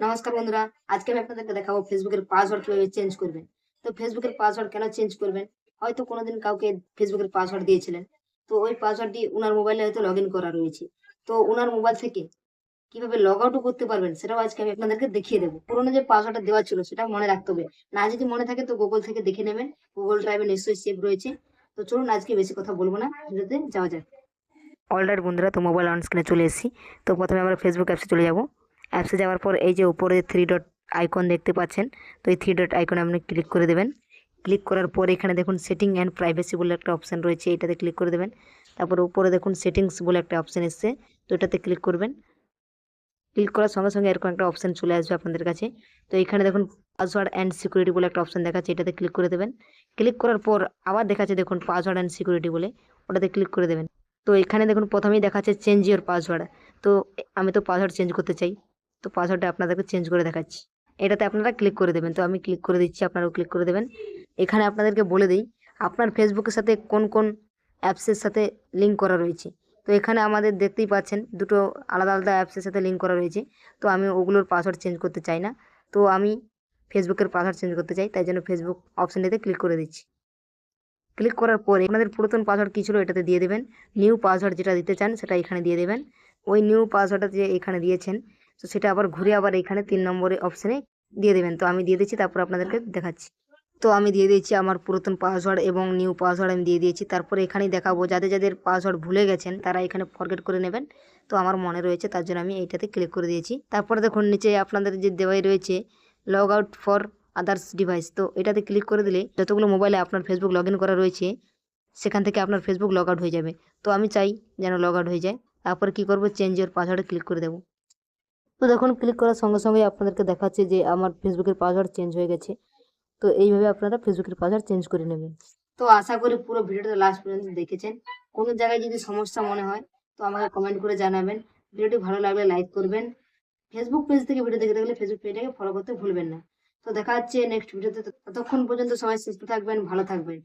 নমস্কার বন্ধুরা, আজকে আমি আপনাদেরকে দেখাবো ফেসবুকের পাসওয়ার্ড কিভাবে চেঞ্জ করবেন। তো ফেসবুকের পাসওয়ার্ড কেন চেঞ্জ করবেন? হয়তো কোনোদিন কাউকে ফেসবুকের পাসওয়ার্ড দিয়েছিলেন। তো ওই পাসওয়ার্ডটি উনার মোবাইলে হয়তো লগইন করা রয়েছে। তো উনার মোবাইল থেকে কিভাবে লগ আউটও করতে পারবেন সেটাও আজকে আমি আপনাদেরকে দেখিয়ে দেবো। পুরোনো যে পাসওয়ার্ডটা দেওয়া ছিল সেটাও মনে রাখতে হবে। না যদি মনে থাকে তো গুগল থেকে দেখে নেবেন। গুগল ড্রাইভে নিশ্চয়ই সেভ রয়েছে। তো চলুন আজকে বেশি কথা বলবো না, ভিডিওতে যাওয়া যাক। অলরাইট বন্ধুরা, তো মোবাইল অন স্ক্রিনে চলে এসেছি। তো প্রথমে আমরা ফেসবুক অ্যাপসে চলে যাব। অ্যাপসে যাওয়ার পর এই যে উপরে থ্রি ডট আইকন দেখতে পাচ্ছেন, তো এই থ্রি ডট আইকনে আপনি ক্লিক করে দেবেন। ক্লিক করার পর এখানে দেখুন সেটিং অ্যান্ড প্রাইভেসি বলে একটা অপশান রয়েছে, এটাতে ক্লিক করে দেবেন। তারপর উপরে দেখুন সেটিংস বলে একটা অপশান এসছে, তো এটাতে ক্লিক করবেন। ক্লিক করার সঙ্গে সঙ্গে এরকম একটা অপশান চলে আসবে আপনাদের কাছে। তো এখানে দেখুন পাসওয়ার্ড অ্যান্ড সিকিউরিটি বলে একটা অপশান দেখাচ্ছে, এটাতে ক্লিক করে দেবেন। ক্লিক করার পর আবার দেখাচ্ছে দেখুন পাসওয়ার্ড অ্যান্ড সিকিউরিটি বলে, ওটাতে ক্লিক করে দেবেন। তো এখানে দেখুন প্রথমেই দেখাচ্ছে চেঞ্জ ইওর পাসওয়ার্ড। তো আমি তো পাসওয়ার্ড চেঞ্জ করতে চাই, তো পাসওয়ার্ডটা আপনাদেরকে চেঞ্জ করে দেখাচ্ছি। এটাতে আপনারা ক্লিক করে দেবেন। তো আমি ক্লিক করে দিচ্ছি, আপনারাও ক্লিক করে দেবেন। এখানে আপনাদেরকে বলে দিই আপনার ফেসবুকের সাথে কোন কোন অ্যাপসের সাথে লিঙ্ক করা রয়েছে। তো এখানে আমাদের দেখতেই পাচ্ছেন দুটো আলাদা আলাদা অ্যাপসের সাথে লিঙ্ক করা রয়েছে। তো আমি ওগুলোর পাসওয়ার্ড চেঞ্জ করতে চাই না। তো আমি ফেসবুকের পাসওয়ার্ড চেঞ্জ করতে চাই, তাই জন্য ফেসবুক অপশানটিতে ক্লিক করে দিচ্ছি। ক্লিক করার পরে আপনাদের পুরাতন পাসওয়ার্ড কী ছিল এটাতে দিয়ে দেবেন। নিউ পাসওয়ার্ড যেটা দিতে চান সেটা এখানে দিয়ে দেবেন। ওই নিউ পাসওয়ার্ডটা যে এখানে দিয়েছেন, তো সেটা আবার ঘুরে আবার এখানে 3 নম্বরে অপশানে দিয়ে দেবেন। তো আমি দিয়ে দিচ্ছি, তারপর আপনাদেরকে দেখাচ্ছি। তো আমি দিয়ে দিয়েছি আমার পুরাতন পাসওয়ার্ড এবং নিউ পাসওয়ার্ড আমি দিয়ে দিয়েছি। তারপরে এখানেই দেখাবো যাদের যাদের পাসওয়ার্ড ভুলে গেছেন তারা এখানে ফরগেট করে নেবেন। তো আমার মনে রয়েছে তার জন্য আমি এইটাতে ক্লিক করে দিয়েছি। তারপরে দেখুন নিচে আপনাদের যে দেওয়াই রয়েছে log out for others device, তো এটাতে ক্লিক করে দিলে যতগুলো মোবাইলে আপনার ফেসবুক লগ ইন করা রয়েছে সেখান থেকে আপনার ফেসবুক লগ আউট হয়ে যাবে। তো আমি চাই যেন লগ আউট হয়ে যায়। তারপরে কী করবো, চেঞ্জ ইওর পাসওয়ার্ডে ক্লিক করে দেবো। তো দেখুন ক্লিক করার সঙ্গে সঙ্গে আপনাদেরকে দেখাচ্ছে যে আমার ফেসবুকের পাসওয়ার্ড চেঞ্জ হয়ে গেছে। তো এইভাবে আপনারা ফেসবুকের পাসওয়ার্ড চেঞ্জ করে নেবেন। তো আশা করি পুরো ভিডিওটা লাস্ট পর্যন্ত দেখেছেন। কোনো জায়গায় যদি সমস্যা মনে হয় তো আমাকে কমেন্ট করে জানাবেন। ভিডিওটি ভালো লাগলে লাইক করবেন। ফেসবুক পেজ থেকে ভিডিও দেখে থাকলে ফেসবুক পেজটাকে ফলো করতে ভুলবেন না। তো দেখা হচ্ছে নেক্সট ভিডিওতে। ততক্ষণ পর্যন্ত সবাই সুস্থ থাকবেন, ভালো থাকবেন।